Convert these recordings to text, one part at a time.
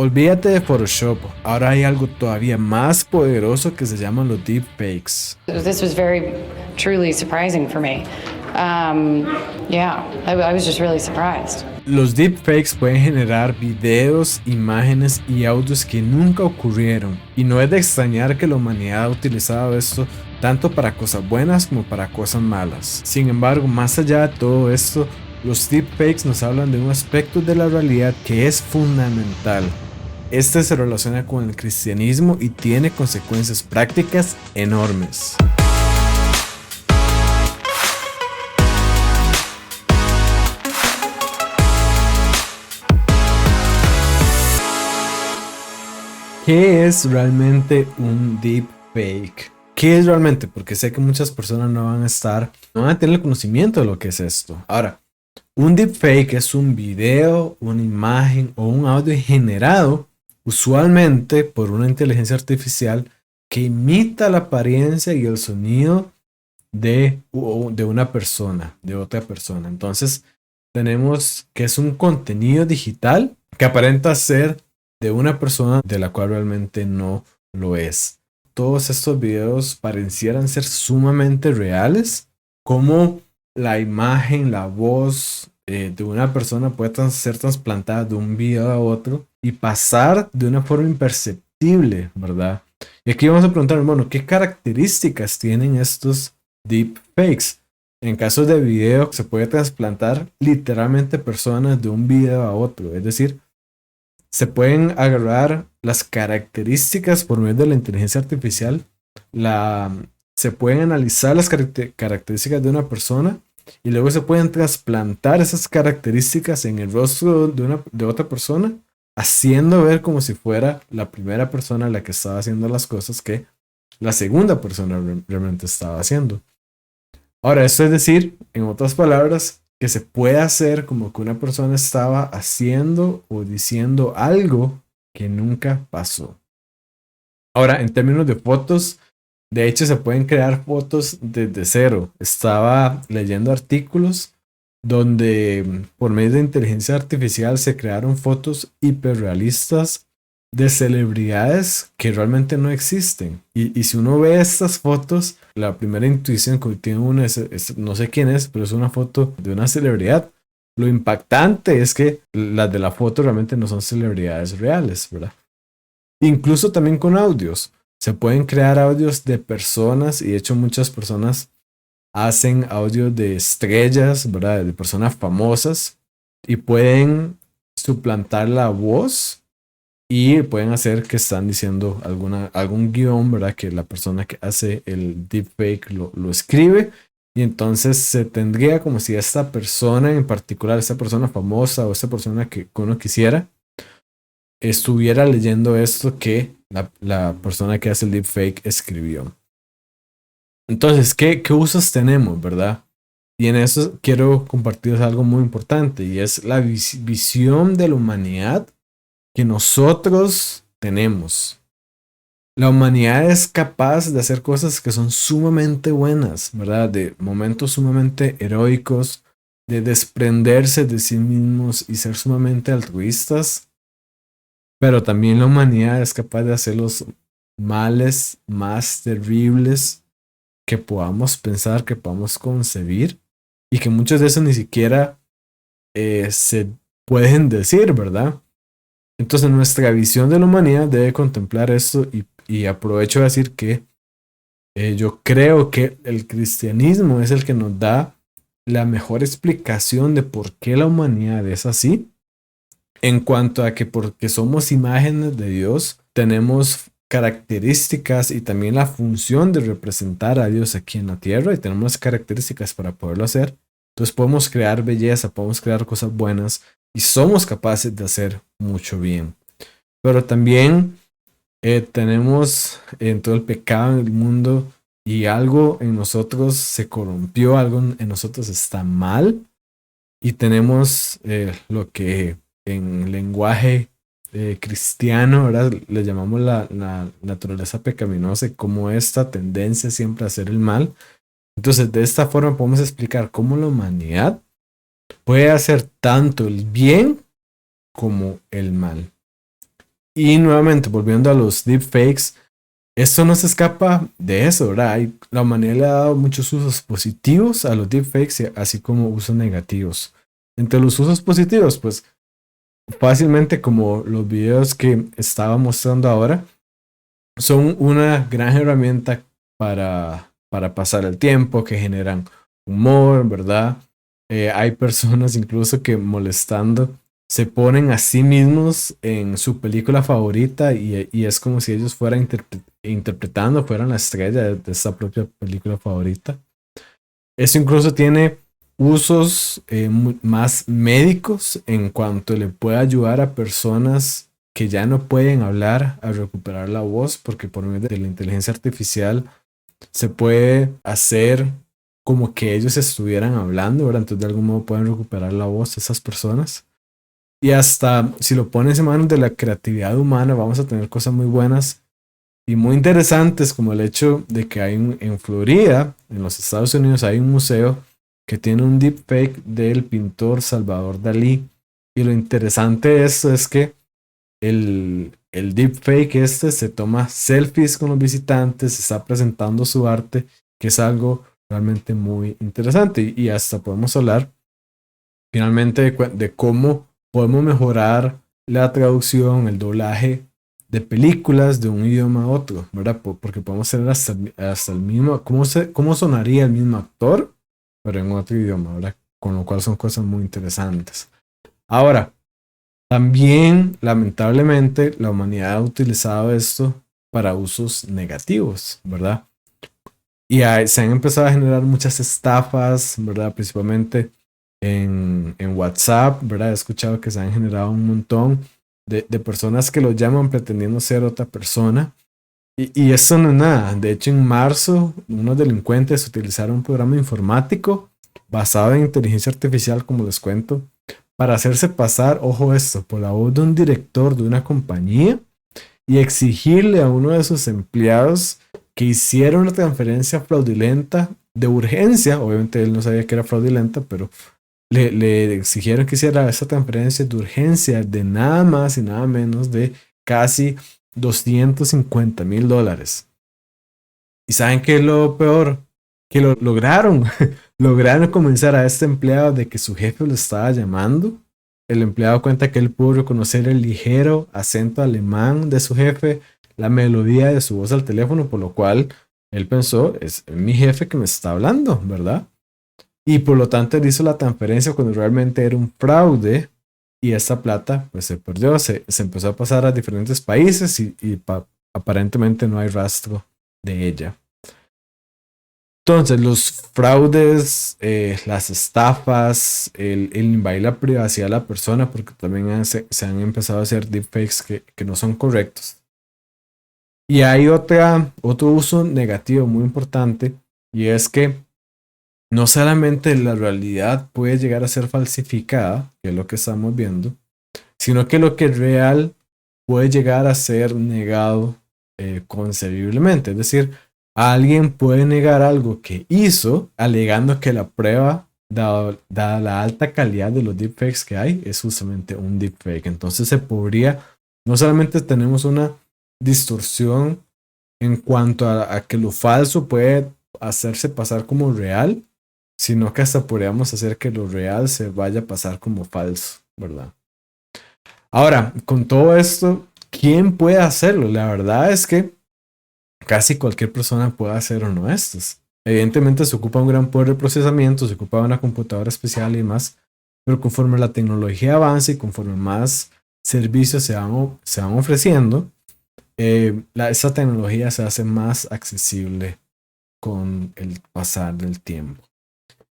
Olvídate de Photoshop, ahora hay algo todavía más poderoso que se llaman los deepfakes. This was very truly surprising for me. Yeah, I was just really surprised. Los deepfakes pueden generar videos, imágenes y audios que nunca ocurrieron, y no es de extrañar que la humanidad ha utilizado esto tanto para cosas buenas como para cosas malas. Sin embargo, más allá de todo esto, los deepfakes nos hablan de un aspecto de la realidad que es fundamental. Este se relaciona con el cristianismo y tiene consecuencias prácticas enormes. ¿Qué es realmente un deepfake? ¿Qué es realmente? Porque sé que muchas personas no van a tener el conocimiento de lo que es esto. Ahora, un deepfake es un video, una imagen o un audio generado usualmente por una inteligencia artificial que imita la apariencia y el sonido de una persona, de otra persona. Entonces, tenemos que es un contenido digital que aparenta ser de una persona de la cual realmente no lo es. Todos estos videos parecieran ser sumamente reales, como la imagen, la voz de una persona puede ser trasplantada de un video a otro y pasar de una forma imperceptible, ¿verdad? Y aquí vamos a preguntar, bueno, ¿qué características tienen estos deepfakes? En casos de video se puede trasplantar literalmente personas de un video a otro, es decir, se pueden agarrar las características por medio de la inteligencia artificial, se pueden analizar las características de una persona y luego se pueden trasplantar esas características en el rostro de otra persona, haciendo ver como si fuera la primera persona la que estaba haciendo las cosas que la segunda persona realmente estaba haciendo. Ahora, esto es decir, en otras palabras, que se puede hacer como que una persona estaba haciendo o diciendo algo que nunca pasó. Ahora, en términos de fotos, de hecho se pueden crear fotos desde cero. Estaba leyendo artículos donde por medio de inteligencia artificial se crearon fotos hiperrealistas de celebridades que realmente no existen. Y si uno ve estas fotos, la primera intuición que tiene uno no sé quién es, pero es una foto de una celebridad. Lo impactante es que las de la foto realmente no son celebridades reales, ¿verdad? Incluso también con audios. Se pueden crear audios de personas y de hecho muchas personas hacen audios de estrellas, ¿verdad? De personas famosas y pueden suplantar la voz y pueden hacer que están diciendo algún guión, ¿verdad? Que la persona que hace el deepfake lo escribe y entonces se tendría como si esta persona en particular, esta persona famosa o esta persona que uno quisiera, estuviera leyendo esto que la persona que hace el deepfake escribió. Entonces, ¿qué usos tenemos, verdad? Y en eso quiero compartirles algo muy importante y es la visión de la humanidad que nosotros tenemos. La humanidad es capaz de hacer cosas que son sumamente buenas, ¿verdad? De momentos sumamente heroicos, de desprenderse de sí mismos y ser sumamente altruistas. Pero también la humanidad es capaz de hacer los males más terribles que podamos pensar, que podamos concebir y que muchas veces ni siquiera se pueden decir, ¿verdad? Entonces nuestra visión de la humanidad debe contemplar esto y aprovecho de decir que yo creo que el cristianismo es el que nos da la mejor explicación de por qué la humanidad es así, en cuanto a que porque somos imágenes de Dios, tenemos características y también la función de representar a Dios aquí en la tierra y tenemos las características para poderlo hacer. Entonces podemos crear belleza, podemos crear cosas buenas y somos capaces de hacer mucho bien. Pero también tenemos en todo el pecado en el mundo y algo en nosotros se corrompió, algo en nosotros está mal y tenemos lo que en lenguaje cristiano, ¿verdad? Le llamamos la naturaleza pecaminosa y como esta tendencia siempre a hacer el mal. Entonces, de esta forma podemos explicar cómo la humanidad puede hacer tanto el bien como el mal. Y nuevamente, volviendo a los deepfakes, esto no se escapa de eso, ¿verdad? La humanidad le ha dado muchos usos positivos a los deepfakes, así como usos negativos. Entre los usos positivos, pues fácilmente como los videos que estaba mostrando ahora, son una gran herramienta para pasar el tiempo, que generan humor, ¿verdad? Hay personas incluso que molestando se ponen a sí mismos en su película favorita y es como si ellos fueran interpretando, fueran la estrella de esa propia película favorita. Eso incluso tiene usos más médicos en cuanto le puede ayudar a personas que ya no pueden hablar a recuperar la voz, porque por medio de la inteligencia artificial se puede hacer como que ellos estuvieran hablando, ¿verdad? Entonces de algún modo pueden recuperar la voz de esas personas. Y hasta si lo pones en manos de la creatividad humana, vamos a tener cosas muy buenas y muy interesantes, como el hecho de que hay en Florida, en los Estados Unidos, hay un museo que tiene un deepfake del pintor Salvador Dalí. Y lo interesante de esto es que el deepfake se toma selfies con los visitantes, está presentando su arte, que es algo realmente muy interesante. Y hasta podemos hablar finalmente de cómo podemos mejorar la traducción, el doblaje de películas de un idioma a otro, ¿verdad? Porque podemos tener hasta el mismo, cómo sonaría el mismo actor, pero en otro idioma, ¿verdad? Con lo cual son cosas muy interesantes. Ahora, también, lamentablemente, la humanidad ha utilizado esto para usos negativos, ¿verdad? Y se han empezado a generar muchas estafas, ¿verdad? Principalmente en WhatsApp, ¿verdad? He escuchado que se han generado un montón de personas que lo llaman pretendiendo ser otra persona. Y eso no es nada. De hecho, en marzo, unos delincuentes utilizaron un programa informático basado en inteligencia artificial, como les cuento, para hacerse pasar, ojo esto, por la voz de un director de una compañía y exigirle a uno de sus empleados que hiciera una transferencia fraudulenta de urgencia. Obviamente él no sabía que era fraudulenta, pero le exigieron que hiciera esa transferencia de urgencia de nada más y nada menos de casi $250,000. ¿Y saben qué es lo peor? Que lo lograron. Lograron convencer a este empleado de que su jefe lo estaba llamando. El empleado cuenta que él pudo reconocer el ligero acento alemán de su jefe, la melodía de su voz al teléfono, por lo cual él pensó, es mi jefe que me está hablando, ¿verdad? Y por lo tanto él hizo la transferencia cuando realmente era un fraude y esa plata pues se perdió, se empezó a pasar a diferentes países y aparentemente no hay rastro de ella. Entonces, los fraudes, las estafas, el invadir la privacidad de la persona, porque también se han empezado a hacer deepfakes que no son correctos. Y hay otro uso negativo muy importante, y es que no solamente la realidad puede llegar a ser falsificada, que es lo que estamos viendo, sino que lo que es real puede llegar a ser negado concebiblemente. Es decir, alguien puede negar algo que hizo, alegando que la prueba, dada la alta calidad de los deepfakes que hay, es justamente un deepfake. Entonces se podría, no solamente tenemos una distorsión en cuanto a que lo falso puede hacerse pasar como real, sino que hasta podríamos hacer que lo real se vaya a pasar como falso, ¿verdad? Ahora, con todo esto, ¿quién puede hacerlo? La verdad es que casi cualquier persona puede hacer uno de estos. Evidentemente se ocupa un gran poder de procesamiento, se ocupa una computadora especial y más, pero conforme la tecnología avanza y conforme más servicios se van ofreciendo, esta tecnología se hace más accesible con el pasar del tiempo.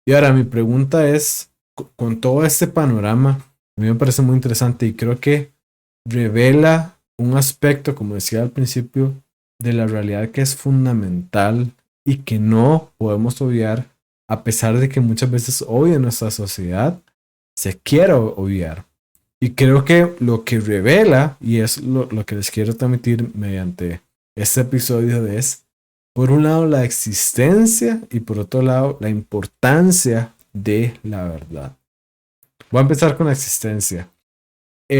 Y ahora mi pregunta es, con todo este panorama, a mí me parece muy interesante y creo que revela un aspecto, como decía al principio, de la realidad que es fundamental y que no podemos obviar, a pesar de que muchas veces hoy en nuestra sociedad se quiere obviar. Y creo que lo que revela, y es lo que les quiero transmitir mediante este episodio, es, por un lado, la existencia y por otro lado, la importancia de la verdad. Voy a empezar con la existencia.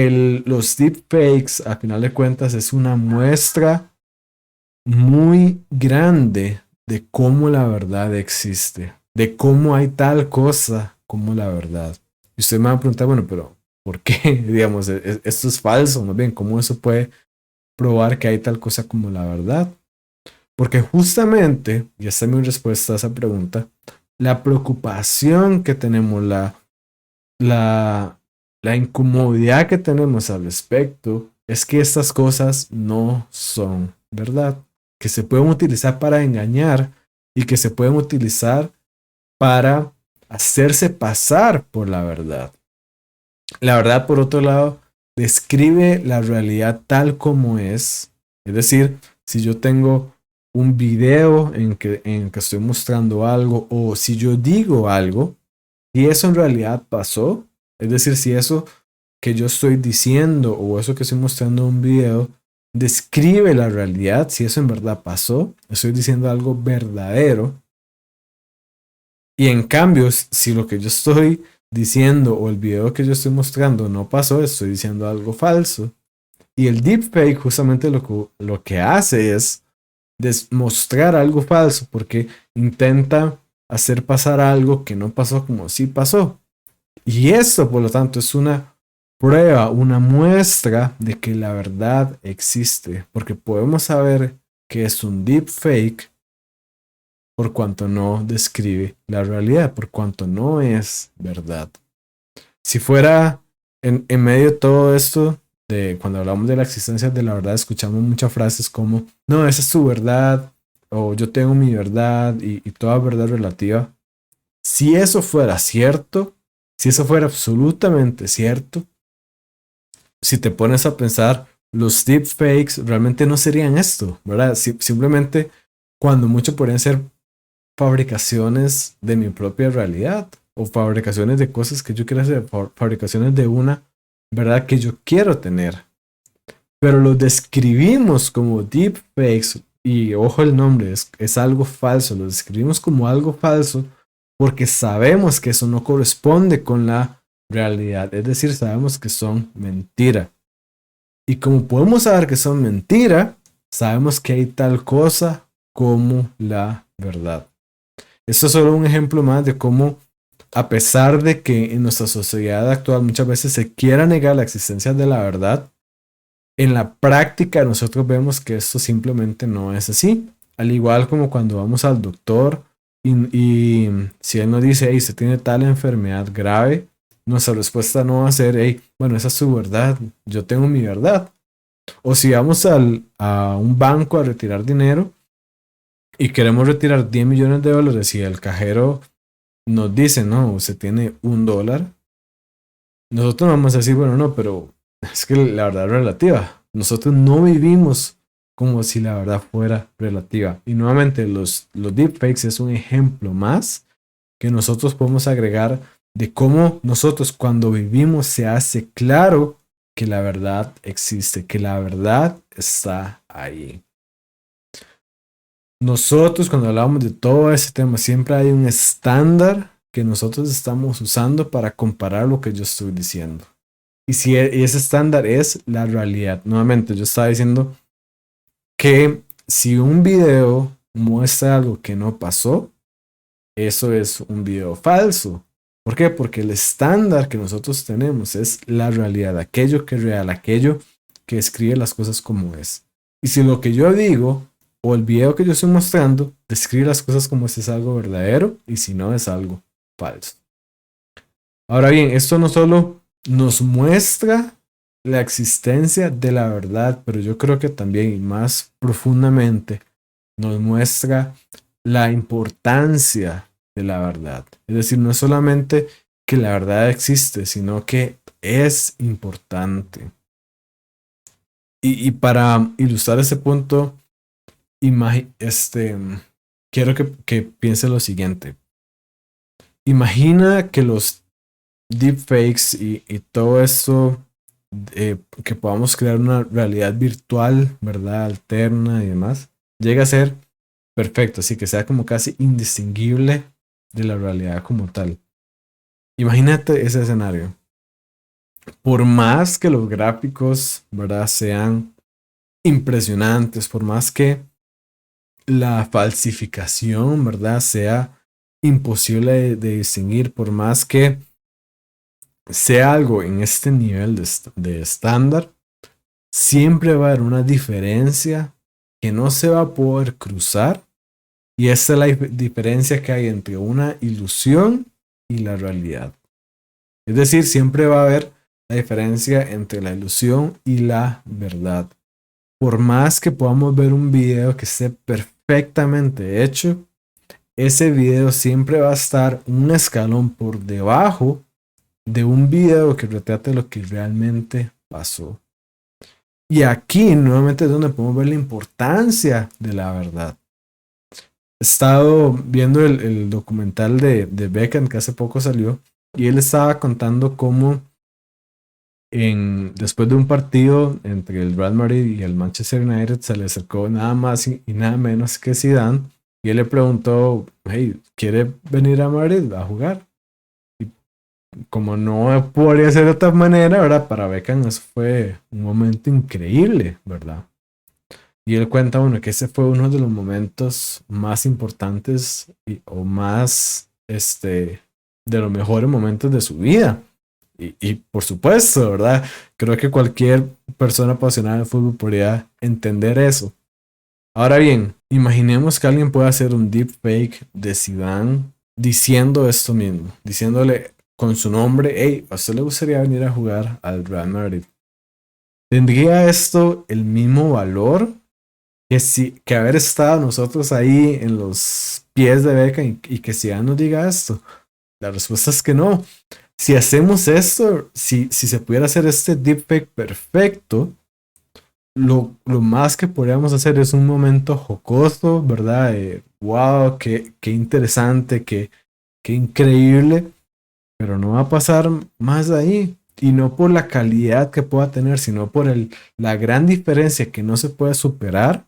los deepfakes, a final de cuentas, es una muestra muy grande de cómo la verdad existe, de cómo hay tal cosa como la verdad. Y usted me va a preguntar, bueno, pero ¿por qué? Digamos, esto es falso, más bien, ¿cómo eso puede probar que hay tal cosa como la verdad? Porque justamente, y esta es mi respuesta a esa pregunta, la preocupación que tenemos, la, la incomodidad que tenemos al respecto, es que estas cosas no son verdad, que se pueden utilizar para engañar y que se pueden utilizar para hacerse pasar por la verdad. La verdad, por otro lado, describe la realidad tal como es. Es decir, si yo tengo un video en que estoy mostrando algo o si yo digo algo y eso en realidad pasó, es decir, si eso que yo estoy diciendo o eso que estoy mostrando en un video describe la realidad, si eso en verdad pasó, estoy diciendo algo verdadero. Y en cambio, si lo que yo estoy diciendo o el video que yo estoy mostrando no pasó, estoy diciendo algo falso. Y el deepfake justamente lo que hace es mostrar algo falso porque intenta hacer pasar algo que no pasó como sí pasó. Y esto, por lo tanto, es una prueba, una muestra de que la verdad existe, porque podemos saber que es un deepfake por cuanto no describe la realidad, por cuanto no es verdad. Si fuera en medio de todo esto, de cuando hablamos de la existencia de la verdad, escuchamos muchas frases como, no, esa es tu verdad, o yo tengo mi verdad, y toda verdad relativa. Si eso fuera cierto, si eso fuera absolutamente cierto, si te pones a pensar, los deepfakes realmente no serían esto, ¿verdad? Simplemente, cuando mucho podrían ser fabricaciones de mi propia realidad o fabricaciones de cosas que yo quiero hacer, fabricaciones de una verdad que yo quiero tener. Pero lo describimos como deepfakes y ojo el nombre, es algo falso, lo describimos como algo falso porque sabemos que eso no corresponde con la realidad, es decir, sabemos que son mentira. Y como podemos saber que son mentira, sabemos que hay tal cosa como la verdad. Esto es solo un ejemplo más de cómo, a pesar de que en nuestra sociedad actual muchas veces se quiera negar la existencia de la verdad, en la práctica nosotros vemos que esto simplemente no es así. Al igual como cuando vamos al doctor y si él nos dice, hey, se tiene tal enfermedad grave, nuestra respuesta no va a ser, hey, bueno, esa es su verdad, yo tengo mi verdad. O si vamos a un banco a retirar dinero y queremos retirar 10 millones de dólares y el cajero nos dice, no, usted tiene $1, nosotros no vamos a decir, bueno, no, pero es que la verdad es relativa. Nosotros no vivimos como si la verdad fuera relativa. Y nuevamente, los deepfakes es un ejemplo más que nosotros podemos agregar de cómo nosotros cuando vivimos se hace claro que la verdad existe, que la verdad está ahí. Nosotros cuando hablamos de todo ese tema siempre hay un estándar que nosotros estamos usando para comparar lo que yo estoy diciendo. Y si ese estándar es la realidad. Nuevamente, yo estaba diciendo que si un video muestra algo que no pasó, eso es un video falso. ¿Por qué? Porque el estándar que nosotros tenemos es la realidad, aquello que es real, aquello que escribe las cosas como es. Y si lo que yo digo o el video que yo estoy mostrando describe las cosas como si es algo verdadero y si no es algo falso. Ahora bien, esto no solo nos muestra la existencia de la verdad, pero yo creo que también y más profundamente nos muestra la importancia de la verdad. Es decir, no es solamente que la verdad existe, sino que es importante. Y para ilustrar ese punto, quiero que piense lo siguiente. Imagina que los deepfakes y todo esto, que podamos crear una realidad virtual, ¿verdad? Alterna y demás, llega a ser perfecto, así que sea como casi indistinguible de la realidad como tal. Imagínate ese escenario. por más que los gráficos, ¿verdad?, sean impresionantes, por más que la falsificación, ¿verdad?, sea imposible de distinguir, por más que sea algo en este nivel de estándar, siempre va a haber una diferencia que no se va a poder cruzar. Y esa es la diferencia que hay entre una ilusión y la realidad. Es decir, siempre va a haber la diferencia entre la ilusión y la verdad. Por más que podamos ver un video que esté perfectamente hecho, ese video siempre va a estar un escalón por debajo de un video que retrate lo que realmente pasó. Y aquí nuevamente es donde podemos ver la importancia de la verdad. He estado viendo el documental de Beckham que hace poco salió y él estaba contando cómo después de un partido entre el Real Madrid y el Manchester United se le acercó nada más y nada menos que Zidane y él le preguntó, hey, ¿quiere venir a Madrid a jugar? Y como no podría ser de otra manera, ¿verdad? Para Beckham eso fue un momento increíble, ¿verdad? Y él cuenta, bueno, que ese fue uno de los momentos más importantes o más, de los mejores momentos de su vida. Y por supuesto, ¿verdad? Creo que cualquier persona apasionada del fútbol podría entender eso. Ahora bien, imaginemos que alguien pueda hacer un deepfake de Zidane diciendo esto mismo, diciéndole con su nombre, hey, ¿a usted le gustaría venir a jugar al Real Madrid? ¿Tendría esto el mismo valor que haber estado nosotros ahí en los pies de Beckham y que Zidane nos diga esto? La respuesta es que no. Si hacemos esto, si se pudiera hacer este deepfake perfecto, lo más que podríamos hacer es un momento jocoso, ¿verdad? Wow, qué interesante, qué increíble, pero no va a pasar más de ahí. Y no por la calidad que pueda tener, sino por la gran diferencia que no se puede superar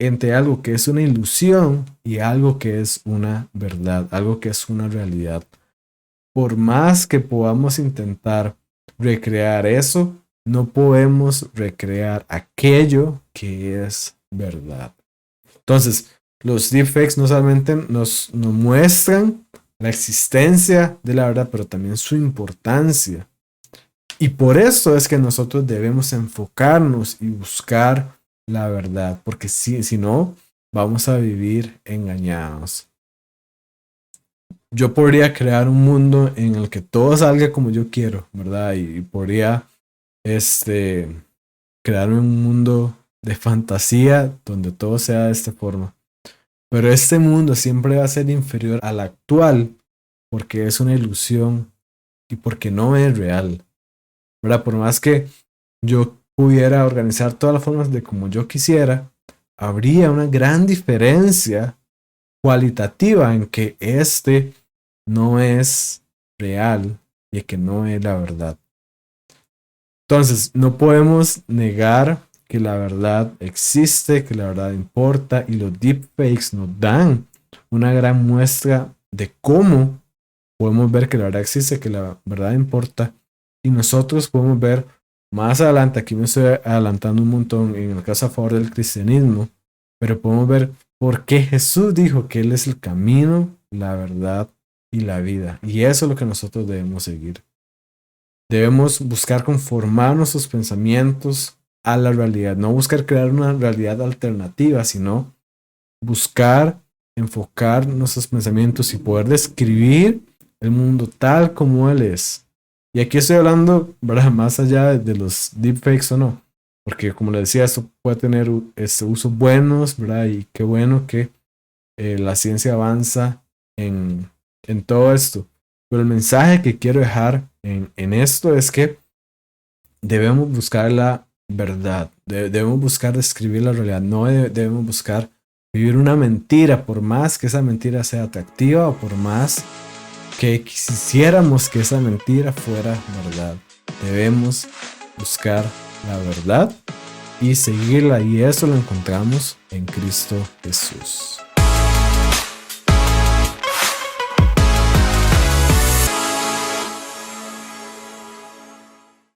entre algo que es una ilusión y algo que es una verdad, algo que es una realidad. Por más que podamos intentar recrear eso, no podemos recrear aquello que es verdad. Entonces, los deepfakes no solamente nos muestran la existencia de la verdad, pero también su importancia. Y por eso es que nosotros debemos enfocarnos y buscar la verdad, porque si no, vamos a vivir engañados. Yo podría crear un mundo en el que todo salga como yo quiero, ¿verdad? Y podría crearme un mundo de fantasía donde todo sea de esta forma. Pero este mundo siempre va a ser inferior al actual porque es una ilusión y porque no es real, ¿verdad? Por más que yo pudiera organizar todas las formas de como yo quisiera, habría una gran diferencia cualitativa en que no es real y que no es la verdad. Entonces, no podemos negar que la verdad existe, que la verdad importa, y los deepfakes nos dan una gran muestra de cómo podemos ver que la verdad existe, que la verdad importa, y nosotros podemos ver más adelante, aquí me estoy adelantando un montón en el caso a favor del cristianismo, pero podemos ver por qué Jesús dijo que Él es el camino, la verdad y la vida, y eso es lo que nosotros debemos seguir. Debemos buscar conformar nuestros pensamientos a la realidad, no buscar crear una realidad alternativa, sino buscar enfocar nuestros pensamientos y poder describir el mundo tal como él es. Y aquí estoy hablando, ¿verdad?, más allá de los deepfakes o no, porque como les decía, esto puede tener usos buenos, ¿verdad? Y qué bueno que la ciencia avanza en todo esto. Pero el mensaje que quiero dejar en esto es que debemos buscar la verdad, debemos buscar describir la realidad, no debemos buscar vivir una mentira, por más que esa mentira sea atractiva o por más que quisiéramos que esa mentira fuera verdad. Debemos buscar la verdad y seguirla, y eso lo encontramos en Cristo Jesús.